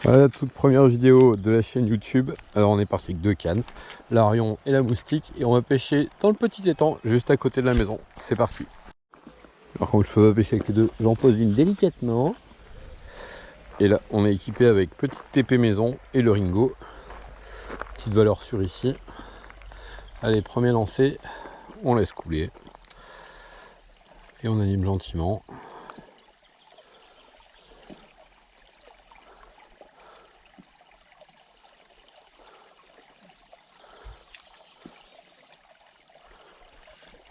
Voilà, toute première vidéo de la chaîne YouTube. Alors on est parti avec 2 cannes, l'Arion et la moustique, et on va pêcher dans le petit étang juste à côté de la maison. C'est parti. Alors comme je peux pas pêcher avec les deux, j'en pose une délicatement. Et là on est équipé avec petite TP maison et le Ringo. Petite valeur sûre ici. Allez, premier lancé, on laisse couler. Et on anime gentiment.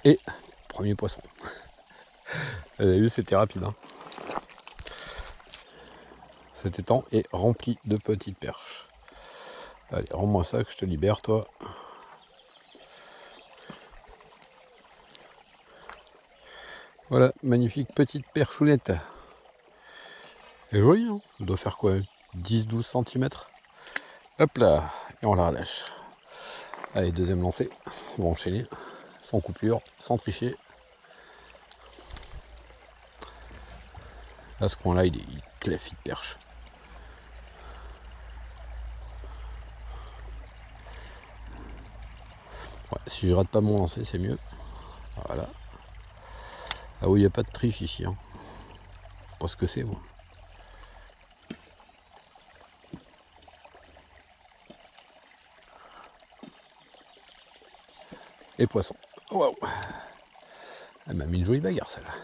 Et premier poisson. Vous avez vu, c'était rapide, hein. Cet étang est rempli de petites perches. Allez, rends-moi ça que je te libère, toi. Voilà, magnifique petite perchounette. Elle est jolie, hein. Elle doit faire quoi, 10-12 cm. Hop là, et on la relâche. Allez, deuxième lancée. On va enchaîner, sans coupure, sans tricher. Là, ce coin-là, il claffe de perche. Ouais, si je rate pas mon lancer, c'est mieux. Voilà. Ah oui, il n'y a pas de triche ici, hein. Je sais pas ce que c'est, moi. Et poisson. Waouh! Elle m'a mis une jolie bagarre, celle-là.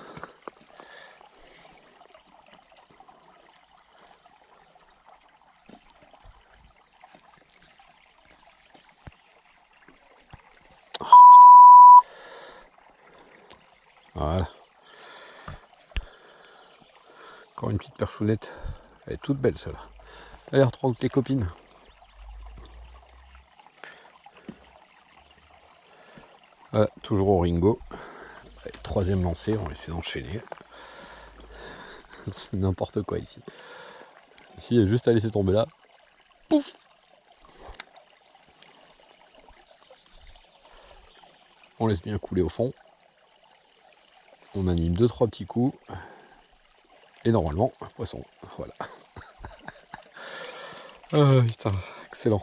Voilà. Encore une petite perchounette. Elle est toute belle, celle-là. Allez, retrouve tes copines. Voilà, toujours au Ringo. Allez, troisième lancée, on va essayer d'enchaîner. C'est n'importe quoi ici. Ici, il y a juste à laisser tomber là. Pouf! On laisse bien couler au fond. On anime 2-3 petits coups. Et normalement, un poisson. Voilà. Ah putain, excellent.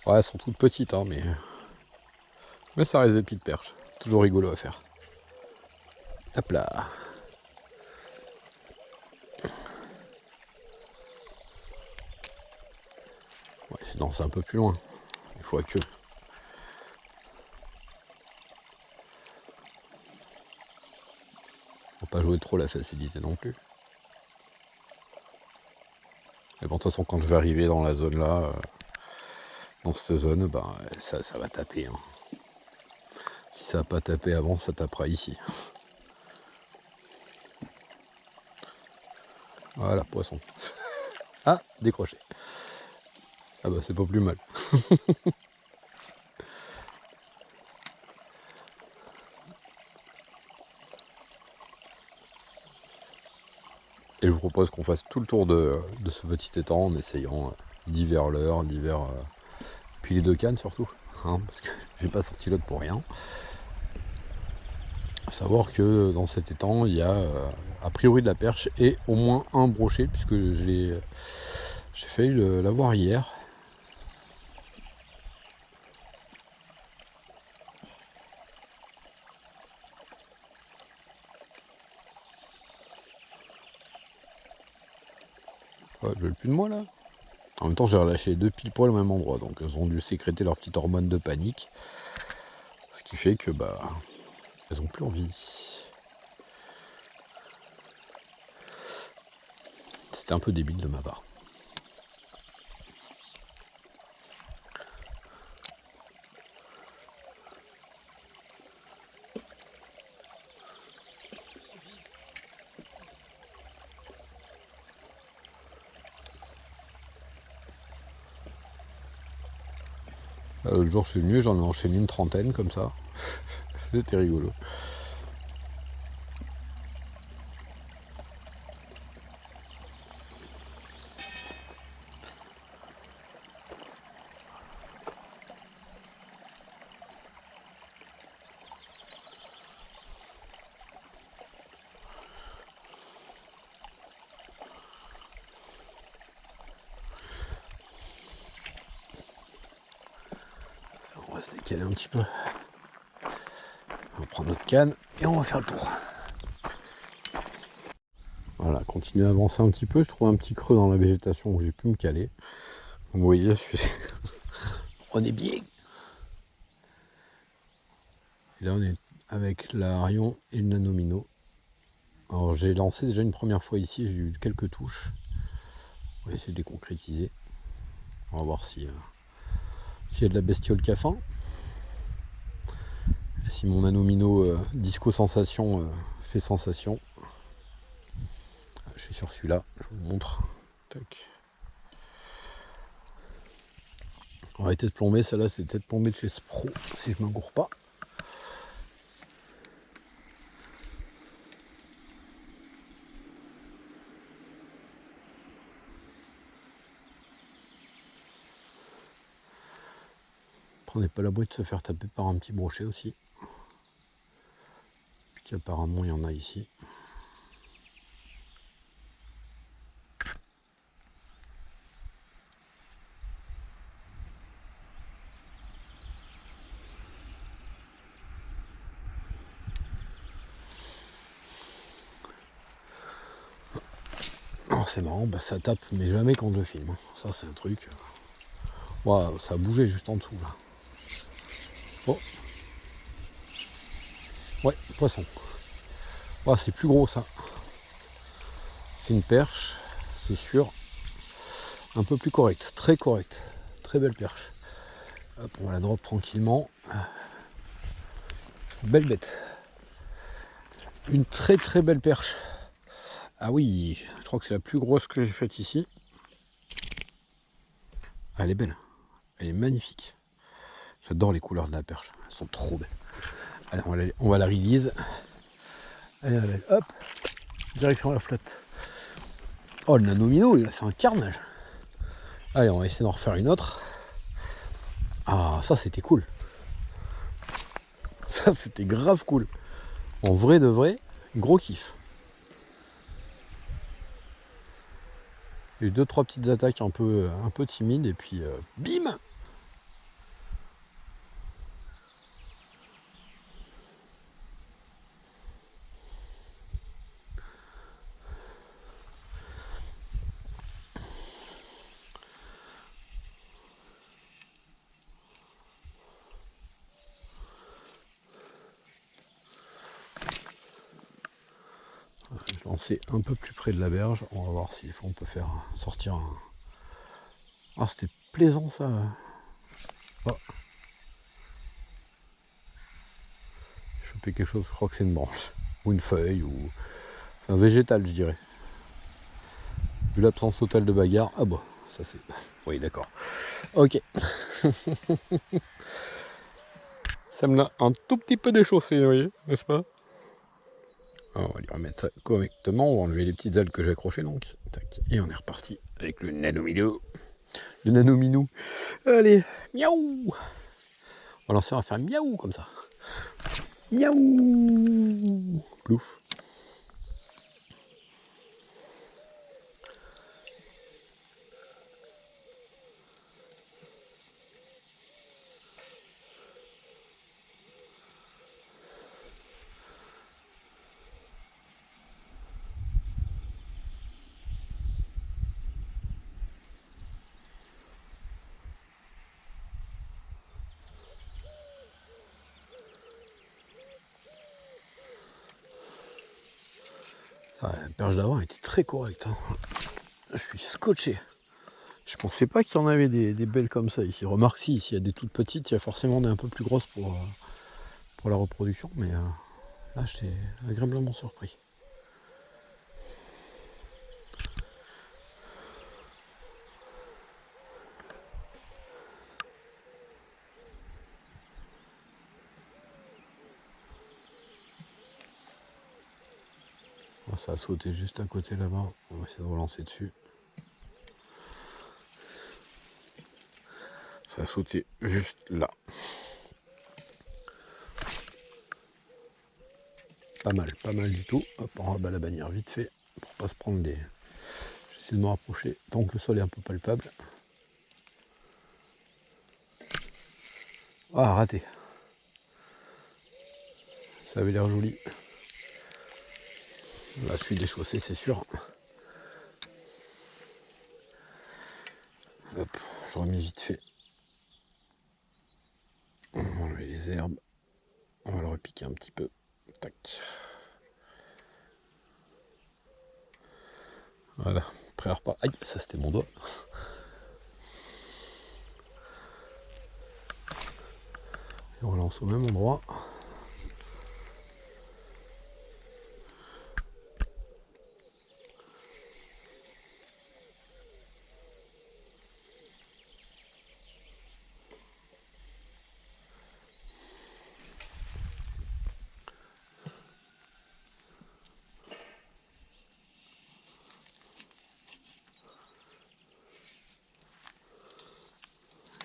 Ouais, elles sont toutes petites, hein, mais ça reste des petites perches. Toujours rigolo à faire. Hop là. Ouais, sinon c'est un peu plus loin. Il faut que. Faut pas jouer trop la facilité non plus. Mais bon, de toute façon, quand je vais arriver dans la zone là, dans cette zone, bah, ça va taper, hein. Si ça n'a pas tapé avant, ça tapera ici. Voilà, poisson. Ah, décroché. Ah bah c'est pas plus mal. Et je vous propose qu'on fasse tout le tour de ce petit étang en essayant divers leurres, divers. Puis les 2 cannes surtout, hein, parce que j'ai pas sorti l'autre pour rien. À savoir que dans cet étang, il y a a priori de la perche et au moins un brochet, puisque j'ai failli l'avoir hier. Ouais, je veux plus de moi là. En même temps, j'ai relâché les 2 pile poil au même endroit, donc elles ont dû sécréter leur petite hormone de panique. Ce qui fait que bah elles ont plus envie. C'était un peu débile de ma part. L'autre jour, je suis venu, j'en ai enchaîné une trentaine comme ça. C'était rigolo. va se décaler un petit peu. On va prendre notre canne et on va faire le tour. Voilà, continuer à avancer un petit peu. Je trouve un petit creux dans la végétation où j'ai pu me caler. Vous voyez, on est bien. Et là, on est avec l'Arion et le Nanomino. Alors, j'ai lancé déjà une première fois ici, j'ai eu quelques touches. On va essayer de les concrétiser. On va voir si, s'il y a de la bestiole qui a faim. Et si mon Nanomino Disco Sensation fait sensation. Je suis sur celui-là, je vous le montre. Tac. On va tête plombée, celle-là c'est tête plombée de chez Spro, si je ne me gourre pas. Prenez pas l'abri de se faire taper par un petit brochet aussi. Puis qu'apparemment il y en a ici. C'est marrant, bah, ça tape mais jamais quand je filme. Ça c'est un truc. Wow, ça a bougé juste en dessous là. Oh. Ouais, poisson. Wow, c'est plus gros ça. C'est une perche, c'est sûr. Un peu plus correct, très correct. Très belle perche. Hop, on va la drop tranquillement. Belle bête. Une très très belle perche. Ah oui, je crois que c'est la plus grosse que j'ai faite ici. Ah, elle est belle. Elle est magnifique. J'adore les couleurs de la perche. Elles sont trop belles. Allez, on va la release. Allez, allez, hop. Direction la flotte. Oh, le Nanomino, il a fait un carnage. Allez, on va essayer d'en refaire une autre. Ah, ça c'était cool. Ça c'était grave cool. En vrai de vrai, gros kiff. Il y a eu 2-3 petites attaques un peu timides et puis bim. Je lançais un peu plus près de la berge. On va voir si on peut faire sortir un... Ah, c'était plaisant ça. Oh. Choper quelque chose, je crois que c'est une branche. Ou une feuille, ou... Enfin, végétal, je dirais. Vu l'absence totale de bagarre. Ah bah, ça c'est... Oui, d'accord. Ok. Ça me l'a un tout petit peu déchaussé, vous voyez, n'est-ce pas? Alors, on va lui remettre ça correctement. On va enlever les petites ailes que j'ai accrochées, donc. Tac. Et on est reparti avec le Nanomino. Le Nanominou. Allez, miaou. On va lancer, on va faire miaou comme ça. Miaou. Plouf. Ah, la perche d'avant était très correcte. Hein. Je suis scotché. Je pensais pas qu'il y en avait des belles comme ça ici. Remarque si, s'il y a des toutes petites, il y a forcément des un peu plus grosses pour la reproduction. Mais là, j'étais agréablement surpris. Ça a sauté juste à côté là-bas. On va essayer de relancer dessus. Ça a sauté juste là. Pas mal du tout. Hop, on rabat la bannière vite fait pour pas se prendre des... J'essaie de me rapprocher tant que le sol est un peu palpable. Ah, raté. Ça avait l'air joli. Là, je suis déchaussé, c'est sûr. Hop, je remets vite fait. On va enlever les herbes. On va le repiquer un petit peu. Tac. Voilà, prêt à repas. Aïe, ça c'était mon doigt. Et on relance au même endroit.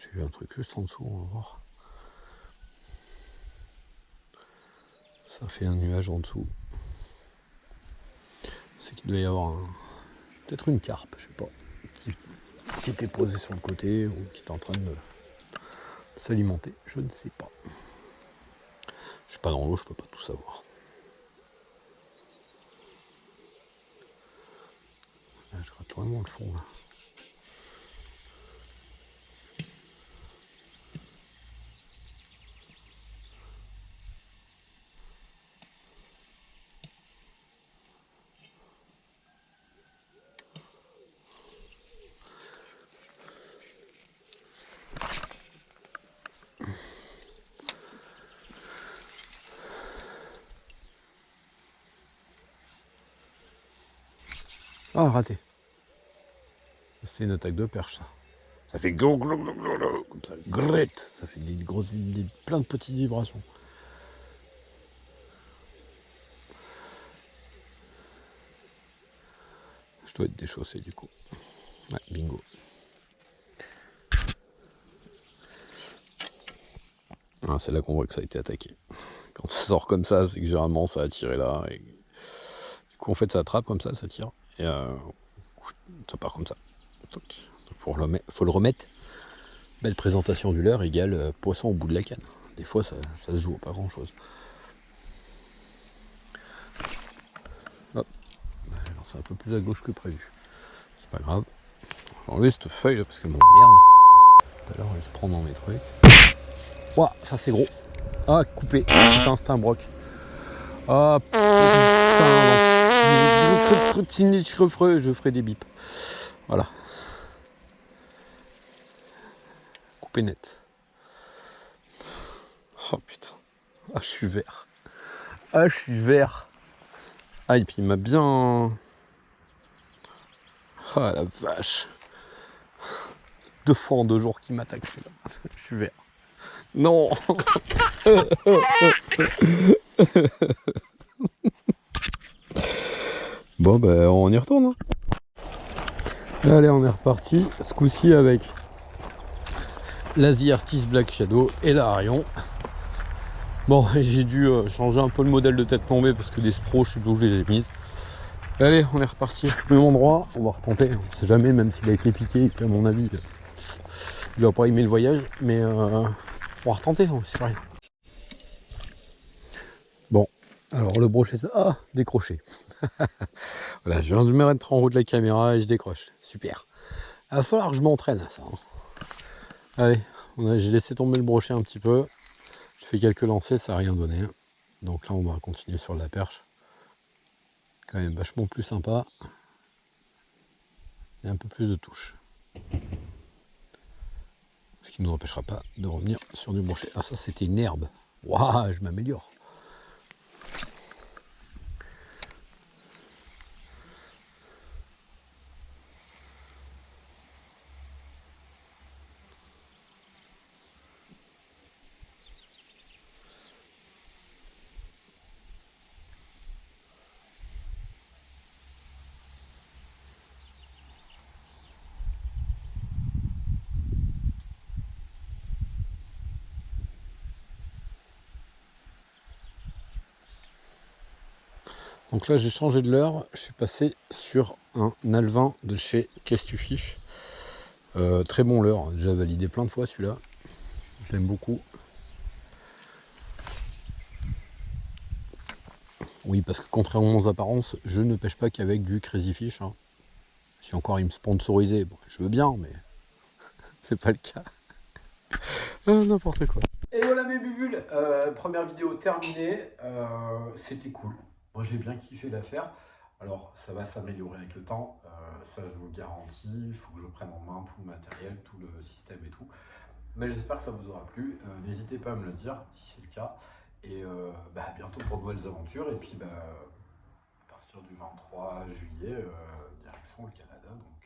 J'ai vu un truc juste en dessous, on va voir. Ça fait un nuage en dessous. C'est qu'il doit y avoir peut-être une carpe, je sais pas, qui était posée sur le côté ou qui est en train de s'alimenter, je ne sais pas. Je suis pas dans l'eau, je peux pas tout savoir. Là, je rate vraiment le fond là. Ah, raté. C'était une attaque de perche, ça. Ça fait glou, glou, glou, glou, glou, comme ça, grette. Ça fait plein de petites vibrations. Je dois être déchaussé du coup. Ouais, bingo. Ah, c'est là qu'on voit que ça a été attaqué. Quand ça sort comme ça, c'est que généralement ça a tiré là. Et du coup, en fait, ça attrape comme ça tire. Et ça part comme ça. Donc, faut le remettre. Belle présentation du leurre égale poisson au bout de la canne. Des fois, ça se joue à pas grand chose. Hop. Alors, c'est un peu plus à gauche que prévu. C'est pas grave. J'ai enlevé cette feuille là parce qu'elle m'emmerde. Tout à l'heure, elle se prend dans mes trucs. Ouah, ça c'est gros. Ah, coupé. Putain, c'est un broc. Ah, putain, je ferai des bips. Voilà. Coupé net. Oh putain. Ah, je suis vert. Ah, je suis vert. Ah, et puis il m'a bien... Ah, la vache. 2 fois en 2 jours qu'il m'attaque, je suis vert. Non. Bon, ben, on y retourne. Hein. Allez, on est reparti. Ce coup-ci avec l'Asie Artist Black Shadow et l'Arion. Bon, j'ai dû changer un peu le modèle de tête plombée parce que des spros, je sais plus où je les ai mises. Allez, on est reparti. Même endroit, on va retenter. On sait jamais, même s'il a été piqué, à mon avis, il va pas aimer le voyage. Mais on va retenter, c'est pareil. Bon, alors le brochet, ah, décroché. Voilà, je viens de me mettre en route de la caméra et je décroche. Super. Il va falloir que je m'entraîne à ça. Hein. Allez, j'ai laissé tomber le brochet un petit peu. Je fais quelques lancers, ça n'a rien donné. Donc là, on va continuer sur la perche. Quand même vachement plus sympa. Et un peu plus de touche. Ce qui ne nous empêchera pas de revenir sur du brochet. Ah, ça, c'était une herbe. Waouh, je m'améliore. Donc là, j'ai changé de leurre. Je suis passé sur un alevin de chez Qu'est-ce tu fiches. Très bon leurre. J'ai validé plein de fois celui-là. Je l'aime beaucoup. Oui, parce que contrairement aux apparences, je ne pêche pas qu'avec du Crazy Fish. Hein. Si encore il me sponsorisait, bon, je veux bien, mais c'est pas le cas. N'importe quoi. Et voilà mes bubules, première vidéo terminée, c'était cool. Moi j'ai bien kiffé l'affaire. Alors ça va s'améliorer avec le temps, ça je vous le garantis, il faut que je prenne en main tout le matériel, tout le système et tout. Mais j'espère que ça vous aura plu, n'hésitez pas à me le dire si c'est le cas. Et à bientôt pour de nouvelles aventures, et puis à partir du 23 juillet, direction le Canada. Donc,